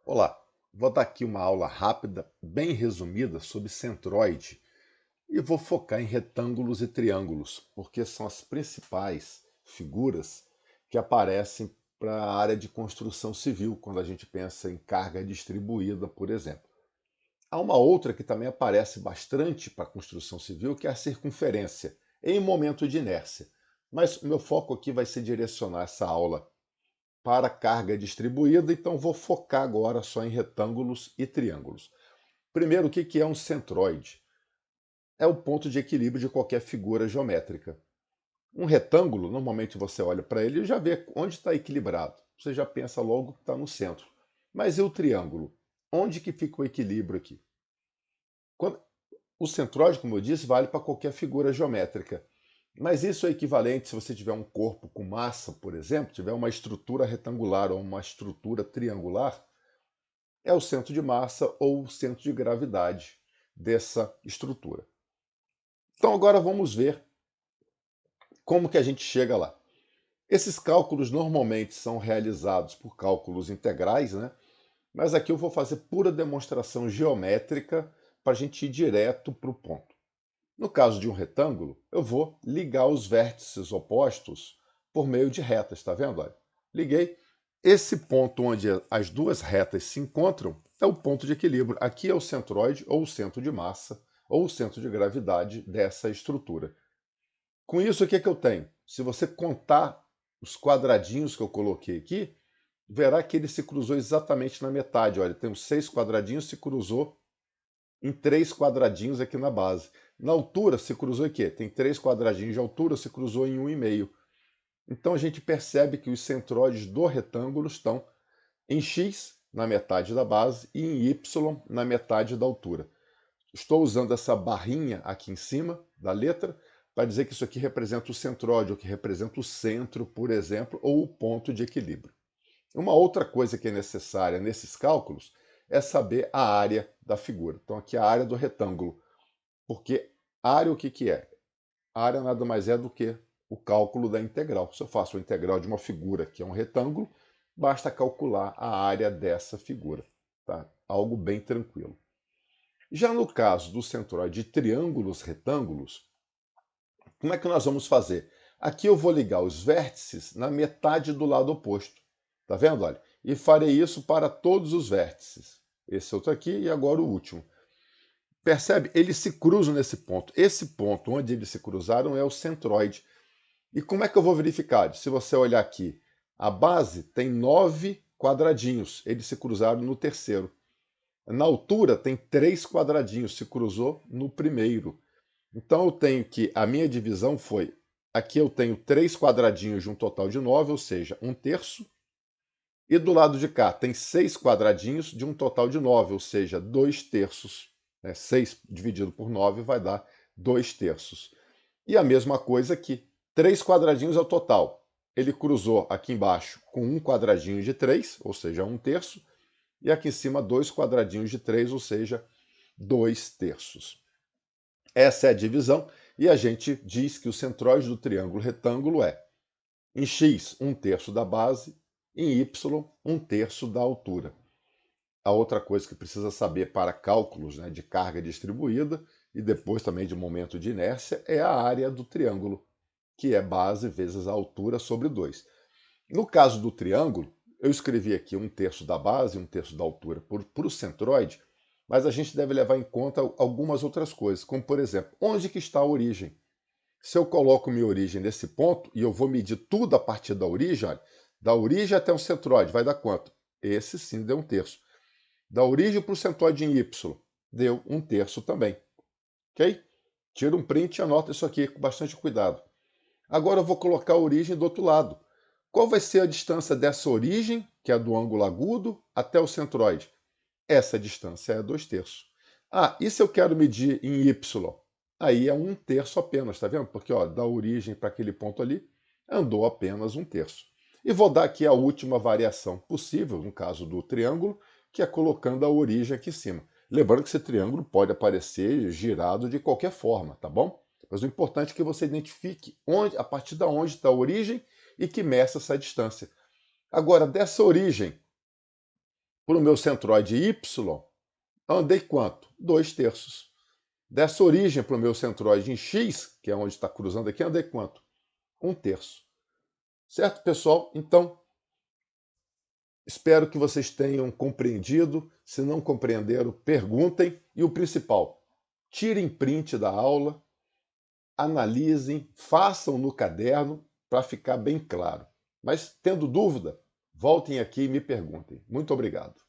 Olá, vou dar aqui uma aula rápida, bem resumida, sobre centroide e vou focar em retângulos e triângulos, porque são as principais figuras que aparecem para a área de construção civil, quando a gente pensa em carga distribuída, por exemplo. Há uma outra que também aparece bastante para a construção civil, que é a circunferência, em momento de inércia. Mas o meu foco aqui vai ser direcionar essa aula para carga distribuída, então vou focar agora só em retângulos e triângulos. Primeiro, o que é um centroide? É o ponto de equilíbrio de qualquer figura geométrica. Um retângulo, normalmente você olha para ele e já vê onde está equilibrado. Você já pensa logo que está no centro. Mas e o triângulo? Onde que fica o equilíbrio aqui? Quando- O centroide, como eu disse, vale para qualquer figura geométrica. Mas isso é equivalente se você tiver um corpo com massa, por exemplo, tiver uma estrutura retangular ou uma estrutura triangular, é o centro de massa ou o centro de gravidade dessa estrutura. Então agora vamos ver como que a gente chega lá. Esses cálculos normalmente são realizados por cálculos integrais, né? Mas aqui eu vou fazer pura demonstração geométrica para a gente ir direto para o ponto. No caso de um retângulo, eu vou ligar os vértices opostos por meio de retas, está vendo? Olha, liguei. Esse ponto onde as duas retas se encontram é o ponto de equilíbrio. Aqui é o centroide, ou o centro de massa, ou o centro de gravidade dessa estrutura. Com isso, o que eu tenho? Se você contar os quadradinhos que eu coloquei aqui, verá que ele se cruzou exatamente na metade. Olha, tem os 6 quadradinhos, se cruzou em 3 quadradinhos aqui na base. Na altura, se cruzou em quê? Tem 3 quadradinhos de altura, se cruzou em 1,5. Então a gente percebe que os centroides do retângulo estão em x na metade da base e em y na metade da altura. Estou usando essa barrinha aqui em cima da letra para dizer que isso aqui representa o centroide, ou que representa o centro, por exemplo, ou o ponto de equilíbrio. Uma outra coisa que é necessária nesses cálculos é saber a área da figura. Então aqui é a área do retângulo, porque área o que é? A área nada mais é do que o cálculo da integral. Se eu faço a integral de uma figura que é um retângulo, basta calcular a área dessa figura. Tá? Algo bem tranquilo. Já no caso do centroide de triângulos retângulos, como é que nós vamos fazer? Aqui eu vou ligar os vértices na metade do lado oposto. Tá vendo? Olha, e farei isso para todos os vértices. Esse outro aqui e agora o último. Percebe? Eles se cruzam nesse ponto. Esse ponto onde eles se cruzaram é o centroide. E como é que eu vou verificar? Se você olhar aqui, a base tem 9 quadradinhos. Eles se cruzaram no terceiro. Na altura tem 3 quadradinhos. Se cruzou no primeiro. Então eu tenho que, a minha divisão foi, aqui eu tenho 3 quadradinhos de um total de 9, ou seja, um terço. E do lado de cá tem 6 quadradinhos de um total de 9, ou seja, 2 terços. 6 dividido por 9 vai dar 2 terços. E a mesma coisa aqui. 3 quadradinhos é o total. Ele cruzou aqui embaixo com um quadradinho de 3, ou seja, um terço. E aqui em cima, 2 quadradinhos de 3, ou seja, 2 terços. Essa é a divisão. E a gente diz que o centroide do triângulo retângulo é em x, um terço da base, em y, um terço da altura. A outra coisa que precisa saber para cálculos, né, de carga distribuída e depois também de momento de inércia é a área do triângulo, que é base vezes a altura sobre 2. No caso do triângulo, eu escrevi aqui um terço da base, um terço da altura para o centroide, mas a gente deve levar em conta algumas outras coisas, como por exemplo, onde que está a origem? Se eu coloco minha origem nesse ponto e eu vou medir tudo a partir da origem, olha, da origem até o centroide, vai dar quanto? Esse sim deu um terço. Da origem para o centroide em y, deu um terço também. Ok? Tira um print e anota isso aqui com bastante cuidado. Agora eu vou colocar a origem do outro lado. Qual vai ser a distância dessa origem, que é do ângulo agudo, até o centroide? Essa distância é 2 terços. Ah, e se eu quero medir em y? Aí é um terço apenas, tá vendo? Porque ó, da origem para aquele ponto ali, andou apenas um terço. E vou dar aqui a última variação possível, no caso do triângulo, que é colocando a origem aqui em cima. Lembrando que esse triângulo pode aparecer girado de qualquer forma, tá bom? Mas o importante é que você identifique onde, a partir de onde está a origem e que meça essa distância. Agora, dessa origem Para o meu centroide Y, andei quanto? 2/3. Dessa origem para o meu centroide em X, que é onde está cruzando aqui, andei quanto? 1/3. Certo, pessoal? Então, espero que vocês tenham compreendido. Se não compreenderam, perguntem. E o principal, tirem print da aula, analisem, façam no caderno para ficar bem claro. Mas, tendo dúvida, voltem aqui e me perguntem. Muito obrigado.